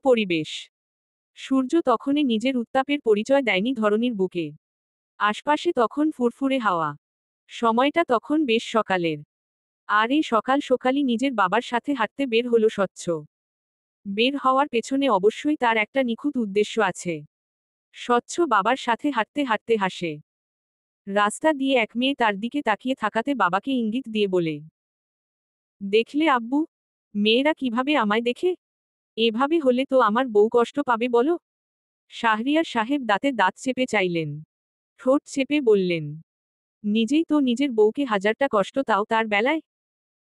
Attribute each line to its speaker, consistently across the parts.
Speaker 1: পরিবেশ। সূর্য তখনই নিজের উত্তাপের পরিচয় দেয়নি ধরণীর বুকে। আশপাশে তখন ফুরফুরে হাওয়া। সময়টা তখন বেশ সকালের। আর এই সকাল সকালই নিজের বাবার সাথে হাঁটতে বের হলো স্বচ্ছ। বের হওয়ার পেছনে অবশ্যই তার একটা নিখুঁত উদ্দেশ্য আছে। স্বচ্ছ বাবার সাথে হাঁটতে হাঁটতে হাসে। রাস্তা দিয়ে এক মেয়ে তার দিকে তাকিয়ে থাকাতে বাবাকে ইঙ্গিত দিয়ে বলে, দেখলে আব্বু, মেয়েরা কিভাবে আমায় দেখে? এভাবে হলে তো আমার বউ কষ্ট পাবে বলো। শাহরিয়ার সাহেব দাঁতে দাঁত চেপে চাইলেন। ঠোঁট চেপে বললেন, নিজেই তো নিজের বউকে হাজারটা কষ্ট, তাও তার বেলায়।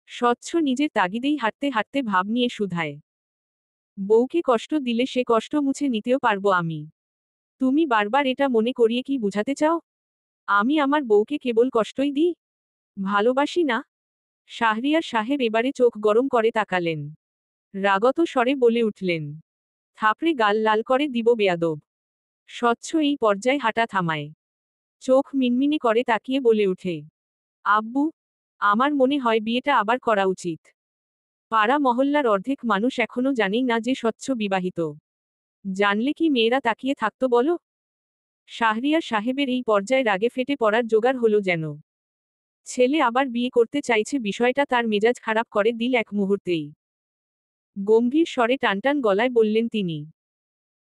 Speaker 1: স্বচ্ছ নিজের তাগিদেই হাঁটতে হাঁটতে ভাব নিয়ে শুধায়, বউকে কষ্ট দিলে সে কষ্ট মুছে নিতেও পারবো আমি। তুমি বারবার এটা মনে করিয়ে কি বুঝাতে চাও? আমি আমার বউকে কেবল কষ্টই দিই, ভালোবাসি না? শাহরিয়ার সাহেব এবারে চোখ গরম করে তাকালেন। রাগত স্বরে বলে উঠলেন, থাপড়ে গাল লাল করে দিব বেয়াদব। স্বচ্ছ এই পর্যায়ে হাঁটা থামায়। চোখ মিনমিনে করে তাকিয়ে বলে উঠে, আব্বু, আমার মনে হয় বিয়েটা আবার করা উচিত। পাড়া মহল্লার অর্ধেক মানুষ এখনো জানেই না যে স্বচ্ছ বিবাহিত। জানলে কি মেয়েরা তাকিয়ে থাকতো বলো? শাহরিয়ার সাহেবের এই পর্যায়ে রাগে ফেটে পড়ার জোগাড় হলো যেন। ছেলে আবার বিয়ে করতে চাইছে, বিষয়টা তার মেজাজ খারাপ করে দিল এক মুহূর্তেই। গম্ভীর স্বরে টানটান গলায় বললেন তিনি,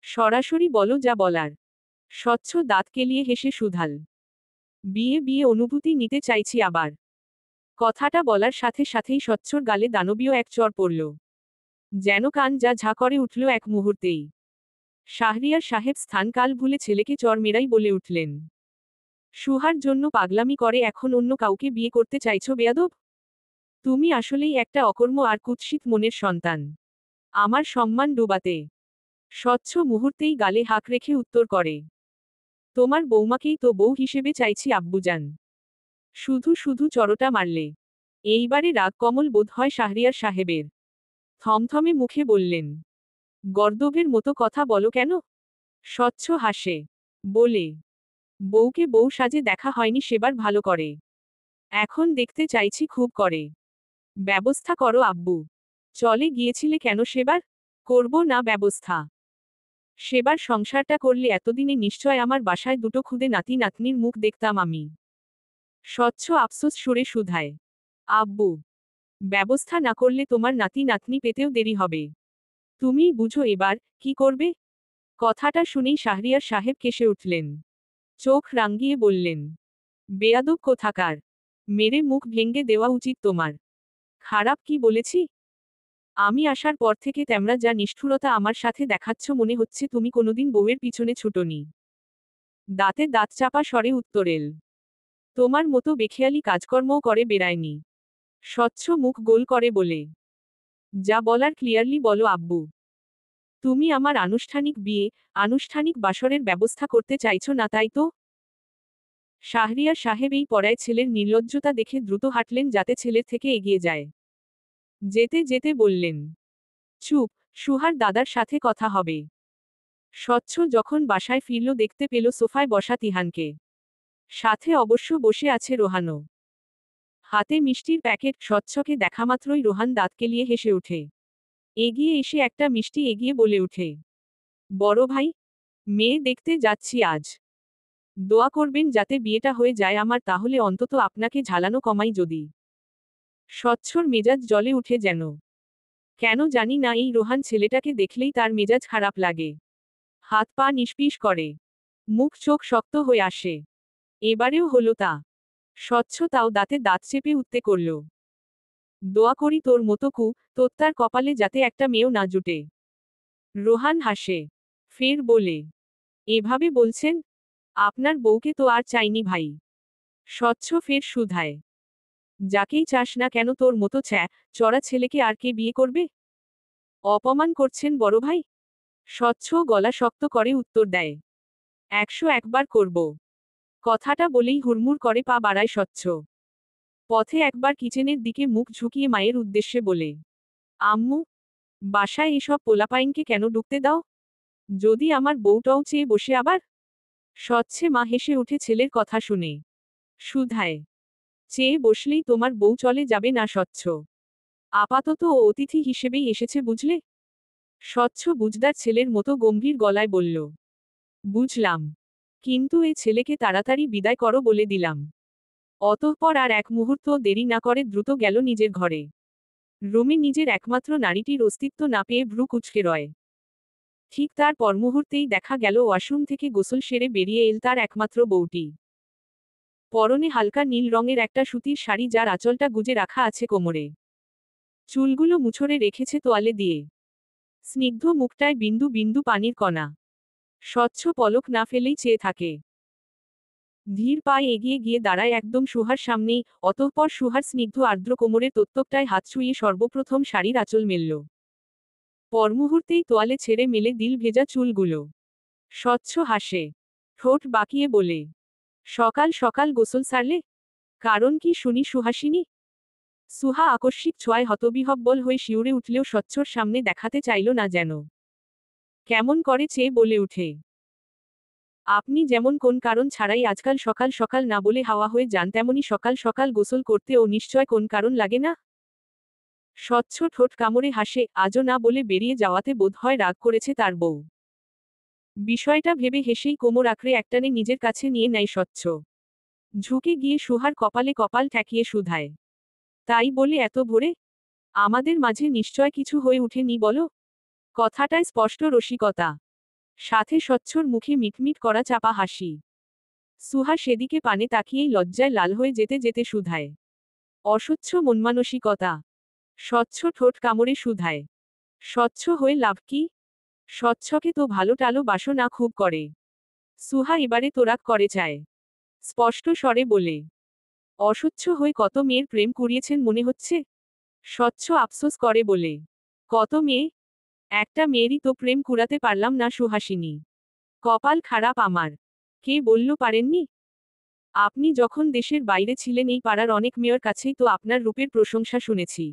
Speaker 1: সরাসরি বলো যা বলার। স্বচ্ছ দাঁত কেলিয়ে হেসে শুধাল, বিয়ে বিয়ে অনুভূতি নিতে চাইছি আবার। কথাটা বলার সাথে সাথেই স্বচ্ছর গালে দানবীয় এক চড় পড়ল। যেন কান যা ঝা করে উঠল এক মুহূর্তেই। শাহরিয়ার সাহেব স্থান কাল ভুলে ছেলেকে চড় মেরাই বলে উঠলেন, সুহার জন্য পাগলামি করে এখন অন্য কাউকে বিয়ে করতে চাইছো বেয়াদব? তুমি আসলেই একটা অকর্ম আর কুৎসিত মনের সন্তান। আমার সম্মান ডুবাতে। স্বচ্ছ মুহূর্তেই গালে হাঁক রেখে উত্তর করে, তোমার বৌমাকেই তো বউ হিসেবে চাইছি আব্বুজান। শুধু শুধু চড়টা মারলে। এইবারে রাগ কমল বোধ হয় শাহরিয়ার সাহেবের। থমথমে মুখে বললেন, গর্দভের মতো কথা বলো কেন? স্বচ্ছ হাসে। বলে, বউকে বউ সাজে দেখা হয়নি সেবার ভালো করে। এখন দেখতে চাইছি খুব করে। ব্যবস্থা করো আব্বু। চলে গিয়েছিলে কেন সেবার? করব না ব্যবস্থা? সেবার সংসারটা করলে এতদিনে নিশ্চয় আমার বাসায় দুটো খুদে নাতি নাতনির মুখ দেখতাম আমি। স্বচ্ছ আফসোস সুরে শুধায়, আব্বু, ব্যবস্থা না করলে তোমার নাতি নাতনি পেতেও দেরি হবে। তুমিই বুঝো এবার কি করবে। কথাটা শুনেই শাহরিয়ার সাহেব কেসে উঠলেন। চোখ রাঙ্গিয়ে বললেন, বেয়াদব কোথাকার, মেরে মুখ ভেঙ্গে দেওয়া উচিত তোমার। খারাপ কি বলেছি? আমি আসার পর থেকে তোমরা যা নিষ্ঠুরতা আমার সাথে দেখাচ্ছ, মনে হচ্ছে তুমি কোনোদিন বউয়ের পিছনে ছুটোনি। দাঁতে দাঁত চাপা স্বরে উত্তর এল, তোমার মতো বেখেয়ালি কাজকর্মও করে বেড়ায়নি। স্বচ্ছ মুখ গোল করে বলে, যা বলার ক্লিয়ারলি বলো আব্বু। তুমি আমার আনুষ্ঠানিক বিয়ে, আনুষ্ঠানিক বাসরের ব্যবস্থা করতে চাইছো না তাই তো? শাহরিয়ার সাহেব এই পড়ায় ছেলের নির্লজ্জতা দেখে দ্রুত হাঁটলেন যাতে ছেলের থেকে এগিয়ে যায়। যেতে যেতে বললেন, চুপ, সুহার দাদার সাথে কথা হবে। স্বচ্ছ যখন বাসায় ফিরল দেখতে পেল সোফায় বসা তিহানকে। সাথে অবশ্য বসে আছে রোহানও। হাতে মিষ্টির প্যাকেট। স্বচ্ছকে দেখামাত্রই রোহান দাঁত কেলিয়ে হেসে ওঠে। এগিয়ে এসে একটা মিষ্টি এগিয়ে বলে ওঠে, বড় ভাই, মেয়ে দেখতে যাচ্ছি আজ। দোয়া করবেন যাতে বিয়েটা হয়ে যায় আমার, তাহলে অন্তত আপনাকে ঝালানো কমাই যদি। স্বচ্ছর মেজাজ জ্বলে উঠে যেন। কেন জানি না এই রোহান ছেলেটাকে দেখলেই তার মেজাজ খারাপ লাগে। হাত পা নিষ্পিস করে। মুখ চোখ শক্ত হয়ে আসে। এবারেও হলো তা। স্বচ্ছ তাও দাঁতে দাঁত চেপে উঠতে করল। দোয়া করি তোর মতো তোর কপালে যাতে একটা মেয়েও না জুটে। রোহান হাসে। ফের বলে, এভাবে বলছেন? আপনার বউকে তো আর চাইনি ভাই। স্বচ্ছ ফের শুধায়, যাকেই চাস না কেন তোর মতো চড়া ছেলেকে আর কে বিয়ে করবে? অপমান করছেন বড় ভাই। স্বচ্ছ গলা শক্ত করে উত্তর দেয়, 101 বার করব। কথাটা বলেই হুড়মুড় করে পা বাড়ায় স্বচ্ছ। পথে একবার কিচেনের দিকে মুখ ঝুঁকিয়ে মায়ের উদ্দেশ্যে বলে, আম্মু, বাসায় এসব পোলাপাইনকে কেন ঢুকতে দাও? যদি আমার বউটাও চেয়ে বসে আবার। স্বচ্ছে মা হেসে উঠে ছেলের কথা শুনে। শুধায়, চেয়ে বসলেই তোমার বউ চলে যাবে না স্বচ্ছ? আপাতত ও অতিথি হিসেবেই এসেছে বুঝলে। স্বচ্ছ বুঝদার ছেলের মতো গম্ভীর গলায় বলল, বুঝলাম, কিন্তু এ ছেলেকে তাড়াতাড়ি বিদায় করো বলে দিলাম। অতঃপর আর এক মুহূর্ত দেরি না করে দ্রুত গেল নিজের ঘরে। রুমে নিজের একমাত্র নারীটির অস্তিত্ব না পেয়ে ভ্রু কুঁচকে রয়। ঠিক তার পরমুহূর্তেই দেখা গেল ওয়াশরুম থেকে গোসল সেরে বেরিয়ে এল তার একমাত্র বউটি। পরনে হালকা নীল রঙের একটা সুতির শাড়ি, যার আঁচলটা গুজে রাখা আছে কোমরে। চুলগুলো মুছড়ে রেখেছে তোয়ালে দিয়ে। স্নিগ্ধ মুখটায় বিন্দু বিন্দু পানির কণা। স্বচ্ছ পলক না ফেলেই চেয়ে থাকে। ধীর পায়ে এগিয়ে গিয়ে দাঁড়ায় একদম সুহার সামনেই, অতঃপর সুহার স্নিগ্ধ আর্দ্র কোমরের তত্ত্বকটায় হাত ছুঁয়ে সর্বপ্রথম শাড়ির আঁচল মেলল। পরমুহূর্তেই তোয়ালে ছেড়ে মেলে দিল ভেজা চুলগুলো। স্বচ্ছ হাসে, ঠোঁট বাঁকিয়ে বলে, সকাল সকাল গোসল সারলে? কারণ কি শুনি সুহাসিনী? সুহা আকস্মিক ছোঁয়ায় হতবিহ্বল হয়ে শিউরে উঠলেও স্বচ্ছর সামনে দেখাতে চাইল না যেন। কেমন করে চেয়ে বলে উঠে, আপনি যেমন কোন কারণ ছাড়াই আজকাল সকাল সকাল না বলে হাওয়া হয়ে যান, তেমনি সকাল সকাল গোসল করতে ও নিশ্চয় কোন কারণ লাগে না? স্বচ্ছ ঠোঁট কামড়ে হাসে, আজও না বলে বেরিয়ে যাওয়াতে বোধহয় রাগ করেছে তার বউ। বিষয়টা ভেবে হেসেই কোমর আঁকড়ে একটানে নিজের কাছে নিয়ে নেয় স্বচ্ছ। ঝুঁকে গিয়ে সুহার কপালে কপাল ঠেকিয়ে শুধায়, তাই বলে এত ভোরে? আমাদের মাঝে নিশ্চয় কিছু হয়ে উঠেনি বলো? কথাটায় স্পষ্ট রসিকতা, সাথে স্বচ্ছর মুখে মিটমিট করা চাপা হাসি। সুহা সেদিকে পানে তাকিয়েই লজ্জায় লাল হয়ে যেতে যেতে শুধায়, অস্বচ্ছ মনমানসিকতা। স্বচ্ছ ঠোঁট কামড়ে শুধায়, স্বচ্ছ হয়ে লাভ কি? স্বচ্ছকে তো ভালো টালো বাসো না খুব করে। সুহা এবারে তোরাক করে চায়, স্পষ্ট স্বরে বলে, অস্বচ্ছ হয়ে কত মেয়ের প্রেম কুড়িয়েছেন মনে হচ্ছে? স্বচ্ছ আফসোস করে বলে, কত মেয়ে? একটা মেয়েরই তো প্রেম কুড়াতে পারলাম না সুহাসিনী। কপাল খারাপ আমার। কে বলল পারেননি? আপনি যখন দেশের বাইরে ছিলেন এই পাড়ার অনেক মেয়ের কাছেই তো আপনার রূপের প্রশংসা শুনেছি।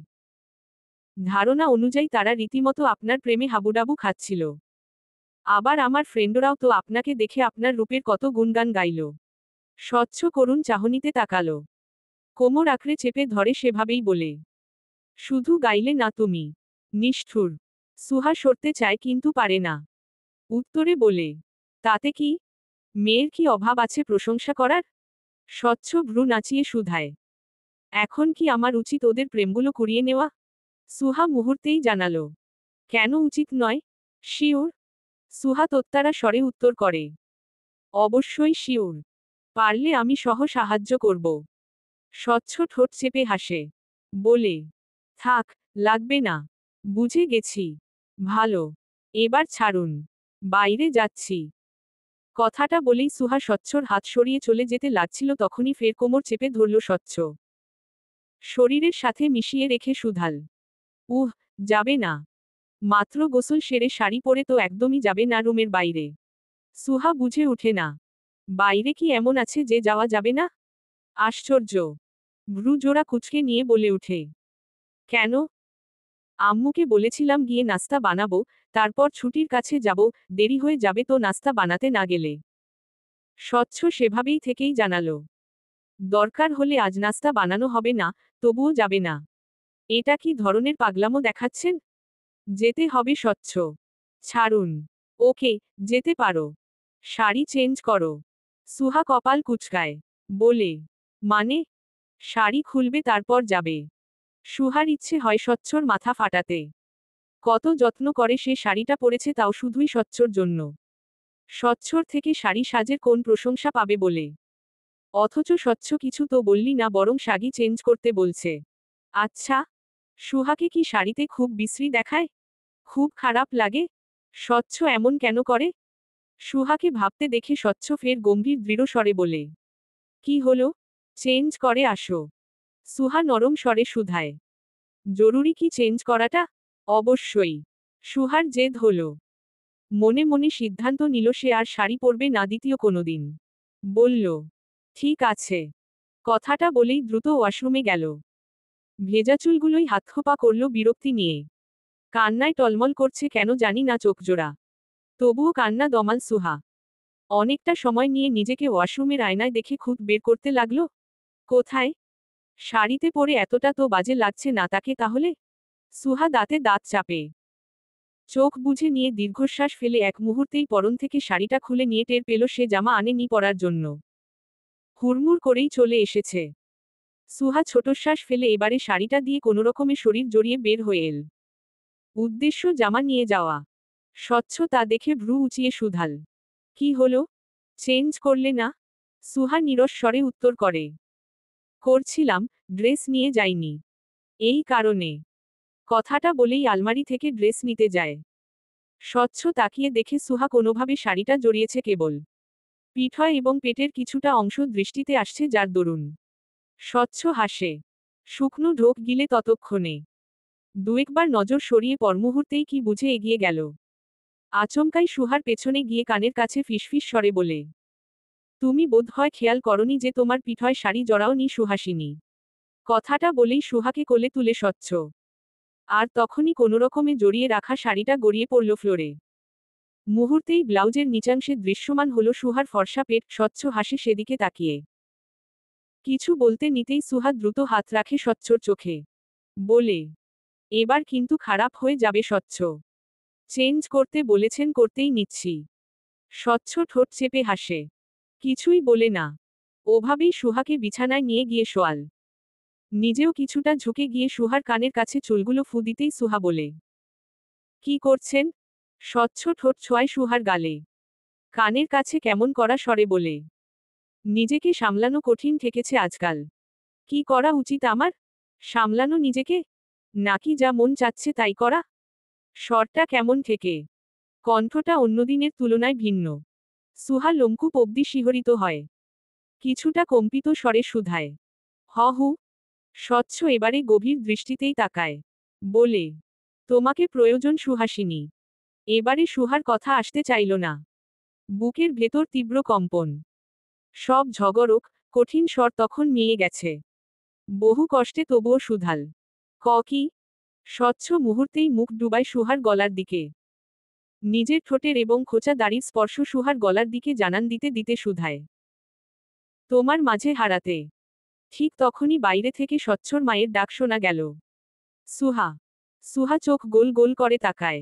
Speaker 1: ধারণা অনুযায়ী তারা রীতিমতো আপনার প্রেমে হাবুডাবু খাচ্ছিল। আবার আমার ফ্রেন্ডরাও তো আপনাকে দেখে আপনার রূপের কত গুণগান গাইল। স্বচ্ছ করুণ চাহনিতে তাকালো। কোমর আঁকড়ে চেপে ধরে সেভাবেই বলে, শুধু গাইলে না তুমি। নিষ্ঠুর। সুহা সরতে চায় কিন্তু পারে না। উত্তরে বলে, তাতে কি? মেয়ের কি অভাব আছে প্রশংসা করার? স্বচ্ছ ভ্রু নাচিয়ে শুধায়, এখন কি আমার উচিত ওদের প্রেমগুলো কুড়িয়ে নেওয়া? সুহা মুহূর্তেই জানালো, কেন উচিত নয়? শিওর? সুহা তোত্তারা স্বরে উত্তর করে, অবশ্যই শিওর। পারলে আমি সহ সাহায্য করব। স্বচ্ছ ঠোঁট চেপে হাসে, বলে, থাক, লাগবে না। বুঝে গেছি। ভালো। এবার ছাড়ুন। বাইরে যাচ্ছি। কথাটা বলেই সুহা স্বচ্ছর হাত সরিয়ে চলে যেতে লাগছিল, তখনই ফের কোমর চেপে ধরল স্বচ্ছ। শরীরের সাথে মিশিয়ে রেখে শুধাল, উহ, যাবে না। মাত্র গোসল সেরে শাড়ি পরে তো একদমই যাবে না রুমের বাইরে? সুহা বুঝে ওঠে না, বাইরে কি এমন আছে যে যাওয়া যাবে না? আশ্চর্য। ভ্রু জোড়া কুঁচকে নিয়ে বলে উঠে, কেন? আম্মুকে বলেছিলাম গিয়ে নাস্তা বানাবো, তারপর ছুটির কাছে যাব, দেরি হয়ে যাবে তো নাস্তা বানাতে না গেলে। স্বচ্ছ সেভাবেই থেকেই জানালো, দরকার হলে আজ নাস্তা বানানো হবে না, তবুও যাবে না? এটা কি ধরনের পাগলামো দেখাচ্ছেন? যেতে হবে স্বচ্ছ। ছাড়ুন। ওকে, যেতে পারো। শাড়ি চেঞ্জ করো। সুহা কপাল কুঁচকায়। বলে, মানে? শাড়ি খুলবে তারপর যাবে? সুহার ইচ্ছে হয় স্বচ্ছর মাথা ফাটাতে। কত যত্ন করে সে শাড়িটা পরেছে, তাও শুধুই স্বচ্ছর জন্য। স্বচ্ছর থেকে শাড়ি সাজের কোন প্রশংসা পাবে বলে? অথচ স্বচ্ছ কিছু তো বললি না, বরং শাড়ি চেঞ্জ করতে বলছে। আচ্ছা, সুহাকে কি শাড়িতে খুব বিশ্রী দেখায়? খুব খারাপ লাগে? স্বচ্ছ এমন কেন করে? সুহাকে ভাবতে দেখে স্বচ্ছ ফের গম্ভীর দৃঢ় স্বরে বলে, কি হলো? চেঞ্জ করে আসো। সুহা নরম স্বরে শুধায়, জরুরি কি চেঞ্জ করাটা? অবশ্যই। সুহার জেদ হলো। মনে মনে সিদ্ধান্ত নিল সে আর শাড়ি পরবে না দ্বিতীয় কোনোদিন। বলল, ঠিক আছে। কথাটা বলেই দ্রুত ওয়াশরুমে গেল। ভেজা চুলগুলোই হাতখোপা করল বিরক্তি নিয়ে। কান্নায় টলমল করছে কেন জানি না চোখজোড়া। তবুও কান্না দমাল সুহা। অনেকটা সময় নিয়ে নিজেকে ওয়াশরুমের আয়নায় দেখে খুঁত বের করতে লাগলো। কোথায়? শাড়িতে পরে এতটা তো বাজে লাগছে না তাকে তাহলে? সুহা দাঁতে দাঁত চাপে চোখ বুজে নিয়ে দীর্ঘশ্বাস ফেলে এক মুহূর্তেই পরন থেকে শাড়িটা খুলে নিয়ে টের পেল সে জামা আনেনি পরার জন্য। হুড়মুড় করেই চলে এসেছে। সুহা ছোটশ্বাস ফেলে এবারে শাড়িটা দিয়ে কোনোরকমে শরীর জড়িয়ে বের হয়ে এল। উদ্দেশ্য জামা নিয়ে যাওয়া। স্বচ্ছ তা দেখে ভ্রু উঁচিয়ে শুধাল, কি হলো, চেঞ্জ করলে না? সুহা নীরস স্বরে উত্তর করে, করছিলাম, ড্রেস নিয়ে যাইনি। এই কারণে। কথাটা বলেই আলমারি থেকে ড্রেস নিতে যায়। স্বচ্ছ তাকিয়ে দেখে সুহা কোনোভাবে শাড়িটা জড়িয়েছে কেবল পিঠয় এবং পেটের কিছুটা অংশ দৃষ্টিতে আসছে যার দরুন স্বচ্ছ হাসে। শুকনো ঢোক গিলে ততক্ষণে দুয়েকবার নজর সরিয়ে পরমুহূর্তেই কি বুঝে এগিয়ে গেল। আচমকাই সুহার পেছনে গিয়ে কানের কাছে ফিসফিস স্বরে বলে, তুমি বোধহয় খেয়াল করনি যে তোমার পিঠয় শাড়ি জড়াওনি সুহাসিনী। কথাটা বলেই সুহাকে কোলে তুলে স্বচ্ছ। আর তখনই কোনোরকমে জড়িয়ে রাখা শাড়িটা গড়িয়ে পড়ল ফ্লোরে। মুহূর্তেই ব্লাউজের নিচাংশে দৃশ্যমান হলো সুহার ফর্সা পেট, স্বচ্ছ হাসে সেদিকে তাকিয়ে। কিছু বলতে নিতেই সুহা দ্রুত হাত রাখে স্বচ্ছর চোখে। বলে, এবার কিন্তু খারাপ হয়ে যাবে স্বচ্ছ। চেঞ্জ করতে বলেছেন, করতেই নিচ্ছি। স্বচ্ছ ঠোঁট চেপে হাসে। কিছুই বলে না। ওভাবেই সুহাকে বিছানায় নিয়ে গিয়ে শোয়াল। নিজেও কিছুটা ঝুঁকে গিয়ে সুহার কানের কাছে চুলগুলো ফু দিতেই সুহা বলে, কি করছেন? স্বচ্ছ ঠোঁট ছোঁয়ায় সুহার গালে। কানের কাছে কেমন করা স্বরে বলে, নিজেকে সামলানো কঠিন ঠেকেছে আজকাল। কি করা উচিত আমার? সামলানো নিজেকে? নাকি যা মন চাচ্ছে তাই করা? স্বরটা কেমন ঠেকে। কণ্ঠটা অন্যদিনের তুলনায় ভিন্ন। সুহা লোমকূপ অব্দি শিহরিত হয়। কিছুটা কম্পিত স্বরে শুধায়, হু। স্বচ্ছ এবারে গভীর দৃষ্টিতেই তাকায়। বলে, তোমাকে প্রয়োজন সুহাসিনী। এবারে সুহার কথা আসতে চাইল না। বুকের ভেতর তীব্র কম্পন। সব ঝগড়ক, কঠিন স্বর তখন মিয়ে গেছে। বহু কষ্টে তবুও শুধাল, কি? স্বচ্ছ মুহূর্তেই মুখ ডুবায় সুহার গলার দিকে। নিজের ঠোঁটের এবং খোঁচা দাড়ির স্পর্শ সুহার গলার দিকে জানান দিতে দিতে শুধায়, তোমার মাঝে হারাতে। ঠিক তখনই বাইরে থেকে স্বচ্ছর মায়ের ডাক শোনা গেল। সুহা। সুহা চোখ গোল গোল করে তাকায়।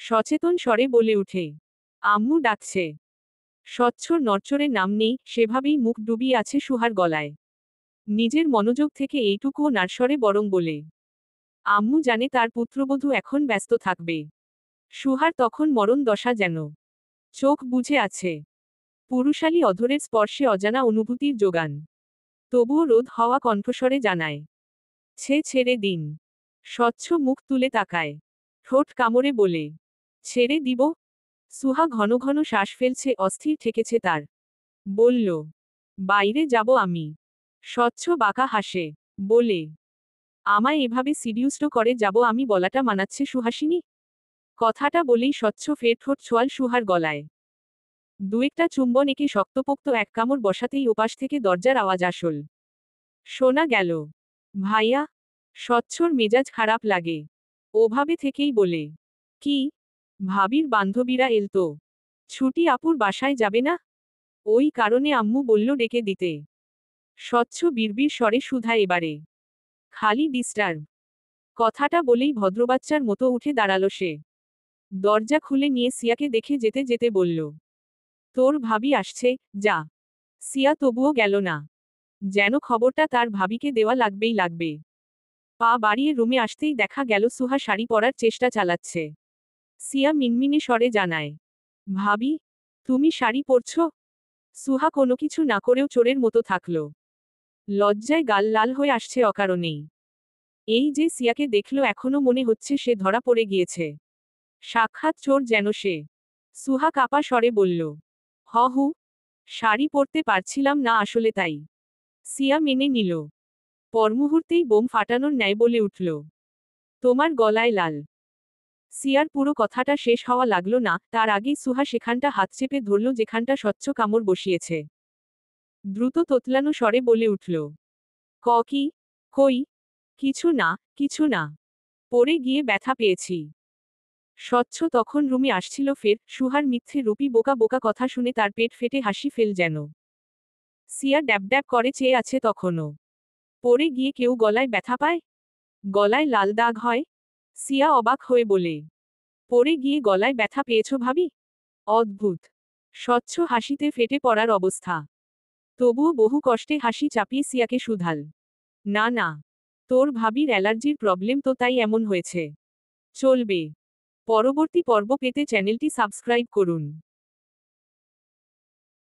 Speaker 1: সচেতন স্বরে বলে উঠে, আম্মু ডাকছে। স্বচ্ছর নড়চড়ে নাম নেই, সেভাবেই মুখ ডুবিয়ে আছে সুহার গলায়। নিজের মনোযোগ থেকে এইটুকুও নার্সরে বরং বলে, আম্মু জানে তার পুত্রবধূ এখন ব্যস্ত থাকবে। সুহার তখন মরণ দশা যেন। চোখ বুঝে আছে। পুরুষালী অধরের স্পর্শে অজানা অনুভূতির যোগান। তবুও রোধ হওয়া কণ্ঠস্বরে জানায়, ছেড়ে দিন। স্বচ্ছ মুখ তুলে তাকায়। ঠোঁট কামড়ে বলে, ছেড়ে দিব? সুহা ঘন ঘন শ্বাস ফেলছে, অস্থির ঠেকেছে তার। বলল, বাইরে যাব আমি। স্বচ্ছ বাঁকা হাসে। বলে, আমায় এভাবে সিডিউসড করে যাব আমি বলাটা মানাচ্ছে সুহাসিনী? কথাটা বলেই স্বচ্ছ ফের ঠোঁট ছোয়াল সুহার গলায়। দুয়েকটা চুম্বন একে শক্তপোক্ত এক কামড় বসাতেই ওপাশ থেকে দরজার আওয়াজ আসল। শোনা গেল, ভাইয়া। স্বচ্ছর মেজাজ খারাপ লাগে। ওভাবে থেকেই বলে, কি? ভাবির বান্ধবীরা এলতো। ছুটি আপুর বাসায় যাবে না? ওই কারণে আম্মু বলল ডেকে দিতে। স্বচ্ছ বিড়বিড় স্বরে শুধা এবারে, খালি ডিস্টার্ব। কথাটা বলেই ভদ্রবাচ্চার মতো উঠে দাঁড়ালো সে। দরজা খুলে নিয়ে সিয়াকে দেখে যেতে যেতে বলল, তোর ভাবি আসছে, যা। সিয়া তবুও গেল না। যেন খবরটা তার ভাবিকে দেওয়া লাগবেই লাগবে। পা বাড়িয়ে রুমে আসতেই দেখা গেল সুহা শাড়ি পরার চেষ্টা চালাচ্ছে। সিয়া মিনমিনে স্বরে জানায়, ভাবি, তুমি শাড়ি পরছ? সুহা কোনো কিছু না করেও চোরের মতো থাকল। লজ্জায় গাল লাল হয়ে আসছে অকারণেই। এই যে সিয়াকে দেখল এখনো মনে হচ্ছে সে ধরা পড়ে গিয়েছে। সাক্ষাৎ চোর যেন সে। সুহা কাপা স্বরে বলল, হু। শাড়ি পরতে পারছিলাম না আসলে তাই। সিয়া মেনে নিল। পরমুহূর্তেই বোম ফাটানোর ন্যায় বলে উঠল, তোমার গলায় লাল। সিয়ার পুরো কথাটা শেষ হওয়া লাগলো না, তার আগেই সুহা সেখানটা হাত চেপে ধরল যেখানটা স্বচ্ছ কামড় বসিয়েছে। দ্রুত তোতলানো স্বরে বলে উঠল, কি? কই? কিছু না, কিছু না। পড়ে গিয়ে ব্যথা পেয়েছি। স্বচ্ছ তখন রুমে আসছিল ফের, সুহার মিথ্যে রূপী বোকা বোকা কথা শুনে তার পেট ফেটে হাসি ফেল যেন। সিয়া ড্যাব ড্যাব করে চেয়ে আছে তখনও। পড়ে গিয়ে কেউ গলায় ব্যথা পায়? গলায় লাল দাগ হয়? সিয়া অবাক হয়ে বলে, পড়ে গিয়ে গলায় ব্যথা পেয়েছো ভাবি? অদ্ভুত। স্বচ্ছ হাসিতে ফেটে পড়ার অবস্থা। তবুও বহু কষ্টে হাসি চাপিয়ে সিয়াকে শুধাল। না না, তোর ভাবির অ্যালার্জির প্রবলেম তো তাই এমন হয়েছে। চলবে। পরবর্তী পর্ব পেতে চ্যানেলটি সাবস্ক্রাইব করুন।